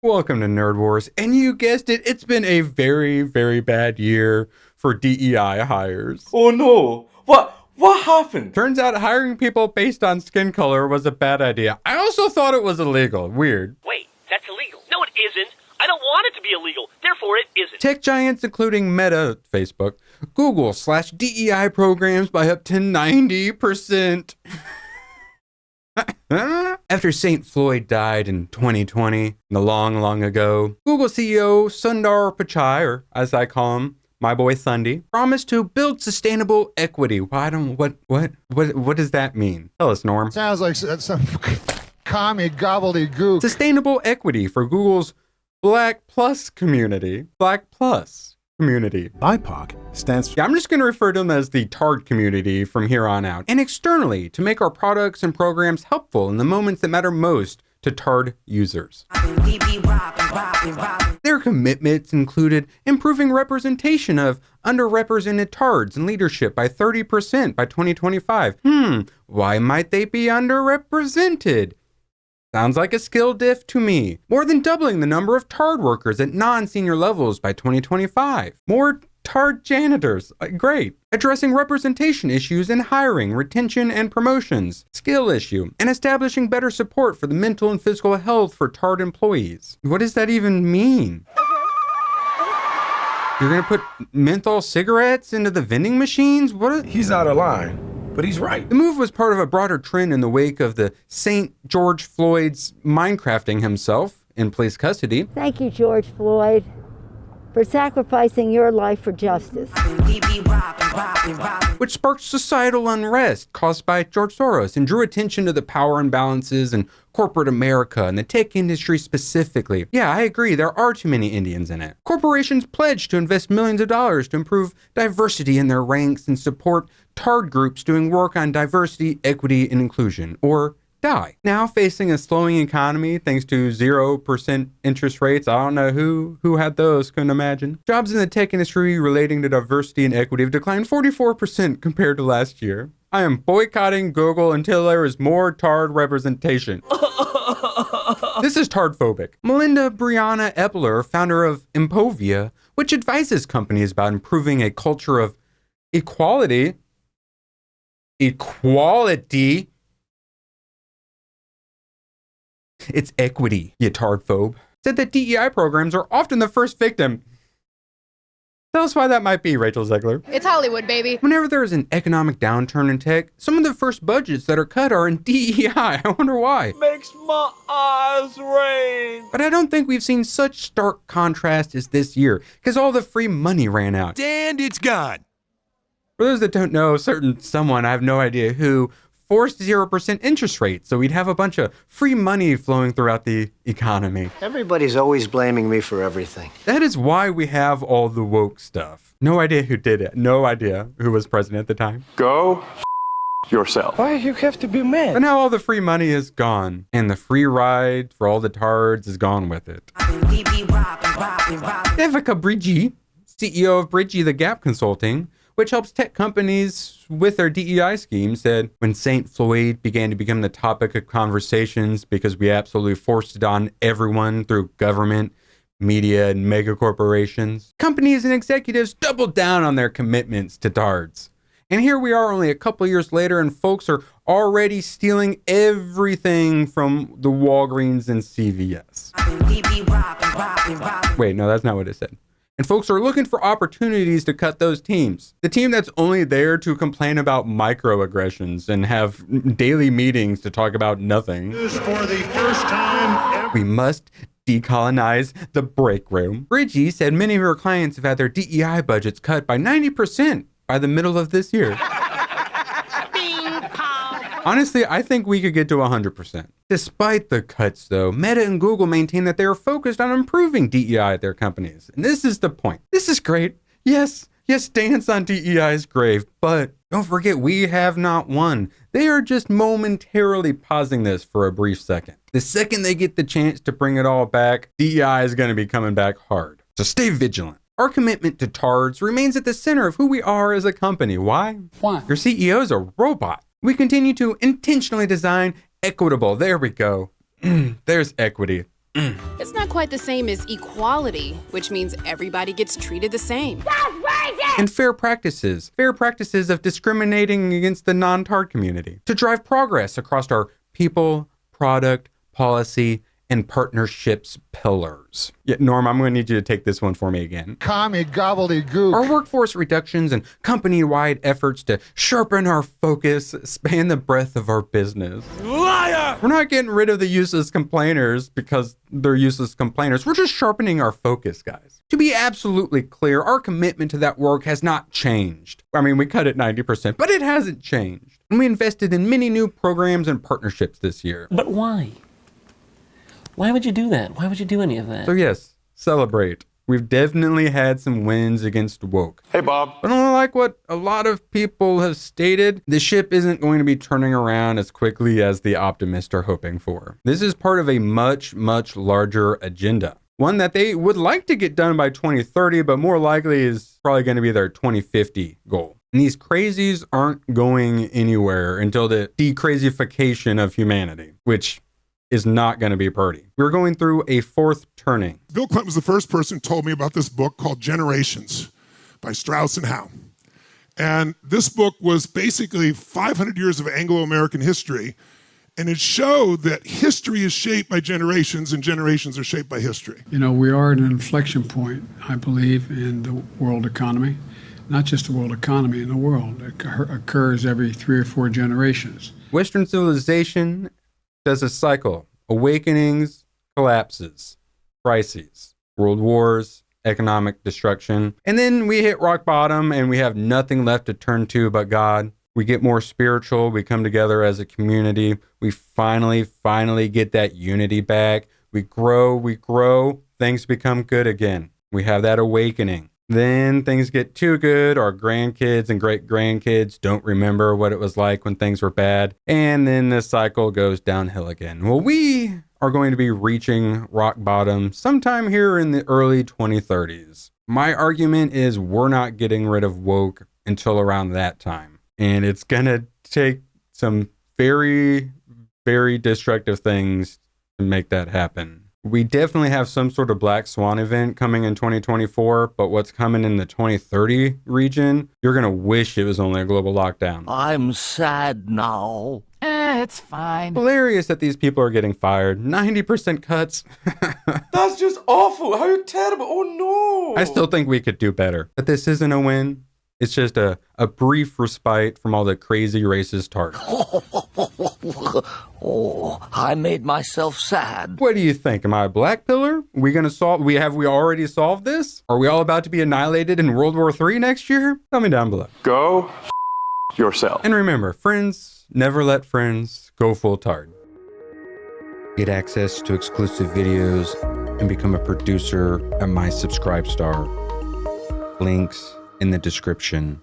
Welcome to Nerd Wars, and you guessed it, it's been a very, very bad year for DEI hires. Oh no! What happened? Turns out hiring people based on skin color was a bad idea. I also thought it was illegal. Weird. Wait, that's illegal. No, it isn't. I don't want it to be illegal. Therefore, it isn't. Tech giants, including Meta, Facebook, Google/DEI programs by up to 90%. After St. Floyd died in 2020, long ago, Google CEO Sundar Pichai, or as I call him, my boy Sundy, promised to build sustainable equity. What does that mean? Tell us, Norm. Sounds like some commie gobbledygook. Sustainable equity for Google's Black Plus community. Black Plus community. BIPOC stands for... Yeah, I'm just going to refer to them as the TARD community from here on out. And externally, to make our products and programs helpful in the moments that matter most to TARD users. Their commitments included improving representation of underrepresented TARDs in leadership by 30% by 2025. Why might they be underrepresented? Sounds like a skill diff to me. More than doubling the number of TARD workers at non-senior levels by 2025. More TARD janitors. Great. Addressing representation issues in hiring, retention, and promotions. Skill issue. And establishing better support for the mental and physical health for TARD employees. What does that even mean? You're gonna put menthol cigarettes into the vending machines? He's out of line, but he's right. The move was part of a broader trend in the wake of the St. George Floyd's Minecrafting himself in police custody. Thank you, George Floyd, for sacrificing your life for justice. Which sparked societal unrest caused by George Soros and drew attention to the power imbalances in corporate America and the tech industry specifically. Yeah, I agree, there are too many Indians in it. Corporations pledged to invest millions of dollars to improve diversity in their ranks and support TARD groups doing work on diversity, equity, and inclusion, or DEI. Now facing a slowing economy thanks to 0% interest rates, I don't know who had those, couldn't imagine. Jobs in the tech industry relating to diversity and equity have declined 44% compared to last year. I am boycotting Google until there is more TARD representation. This is TARD-phobic. Melinda Brianna Epler, founder of Empovia, which advises companies about improving a culture of equality. It's equity, you TARD-phobe. Said that DEI programs are often the first victim. Tell us why that might be, Rachel Zegler. It's Hollywood, baby. Whenever there is an economic downturn in tech, some of the first budgets that are cut are in DEI. I wonder why. Makes my eyes rain. But I don't think we've seen such stark contrast as this year, because all the free money ran out. And it's gone. For those that don't know, someone, I have no idea who, forced 0% interest rates, so we'd have a bunch of free money flowing throughout the economy. Everybody's always blaming me for everything. That is why we have all the woke stuff. No idea who did it. No idea who was president at the time. Go yourself. Why you have to be mad? But now all the free money is gone, and the free ride for all the TARDs is gone with it. Devika Bridgie, CEO of Bridgie the Gap Consulting, which helps tech companies with their DEI scheme, said, when St. Floyd began to become the topic of conversations because we absolutely forced it on everyone through government, media, and mega corporations, companies and executives doubled down on their commitments to TARDs. And here we are only a couple years later, and folks are already stealing everything from the Walgreens and CVS. Wait, no, that's not what it said. And folks are looking for opportunities to cut those teams. The team that's only there to complain about microaggressions and have daily meetings to talk about nothing. For the first time ever. We must decolonize the break room. Bridgie said many of her clients have had their DEI budgets cut by 90% by the middle of this year. Honestly, I think we could get to 100%. Despite the cuts, though, Meta and Google maintain that they are focused on improving DEI at their companies. And this is the point. This is great. Yes, dance on DEI's grave, but don't forget we have not won. They are just momentarily pausing this for a brief second. The second they get the chance to bring it all back, DEI is going to be coming back hard. So stay vigilant. Our commitment to TARDs remains at the center of who we are as a company. Why? Your CEO is a robot. We continue to intentionally design equitable. There we go. There's equity. It's not quite the same as equality, which means everybody gets treated the same. And fair practices of discriminating against the non-TARD community to drive progress across our people, product, policy, and partnerships pillars. Yeah, Norm, I'm going to need you to take this one for me again. Commie gobbledygook. Our workforce reductions and company-wide efforts to sharpen our focus span the breadth of our business. Liar! We're not getting rid of the useless complainers because they're useless complainers. We're just sharpening our focus, guys. To be absolutely clear, our commitment to that work has not changed. I mean, we cut it 90%, but it hasn't changed. And we invested in many new programs and partnerships this year. But why? Why would you do that? Why would you do any of that? So yes, celebrate. We've definitely had some wins against woke. Hey, Bob. But unlike what a lot of people have stated, the ship isn't going to be turning around as quickly as the optimists are hoping for. This is part of a much, much larger agenda. One that they would like to get done by 2030, but more likely is probably going to be their 2050 goal. And these crazies aren't going anywhere until the decrazification of humanity, which is not going to be pretty. We're going through a fourth turning. Bill Clinton was the first person who told me about this book called Generations by Strauss and Howe. And this book was basically 500 years of Anglo-American history. And it showed that history is shaped by generations and generations are shaped by history. You know, we are at an inflection point, I believe, in the world economy. Not just the world economy, in the world. It occurs every 3 or 4 generations. Western civilization does a cycle: awakenings, collapses, crises, world wars, economic destruction. And then we hit rock bottom and we have nothing left to turn to but God. We get more spiritual. We come together as a community. We finally get that unity back. We grow. Things become good again. We have that awakening. Then things get too good. Our grandkids and great-grandkids don't remember what it was like when things were bad. And then the cycle goes downhill again. Well, we are going to be reaching rock bottom sometime here in the early 2030s. My argument is we're not getting rid of woke until around that time. And it's going to take some very, very destructive things to make that happen. We definitely have some sort of black swan event coming in 2024, but what's coming in the 2030 region, you're going to wish it was only a global lockdown. I'm sad now. It's fine. Hilarious that these people are getting fired. 90% cuts. That's just awful. How terrible. Oh no. I still think we could do better. But this isn't a win. It's just a brief respite from all the crazy racist targets. Oh, I made myself sad. What do you think? Am I a black pillar? We already solved this? Are we all about to be annihilated in World War III next year? Tell me down below. Go yourself. And remember, friends, never let friends go full tard. Get access to exclusive videos and become a producer at my Subscribe Star. Links in the description.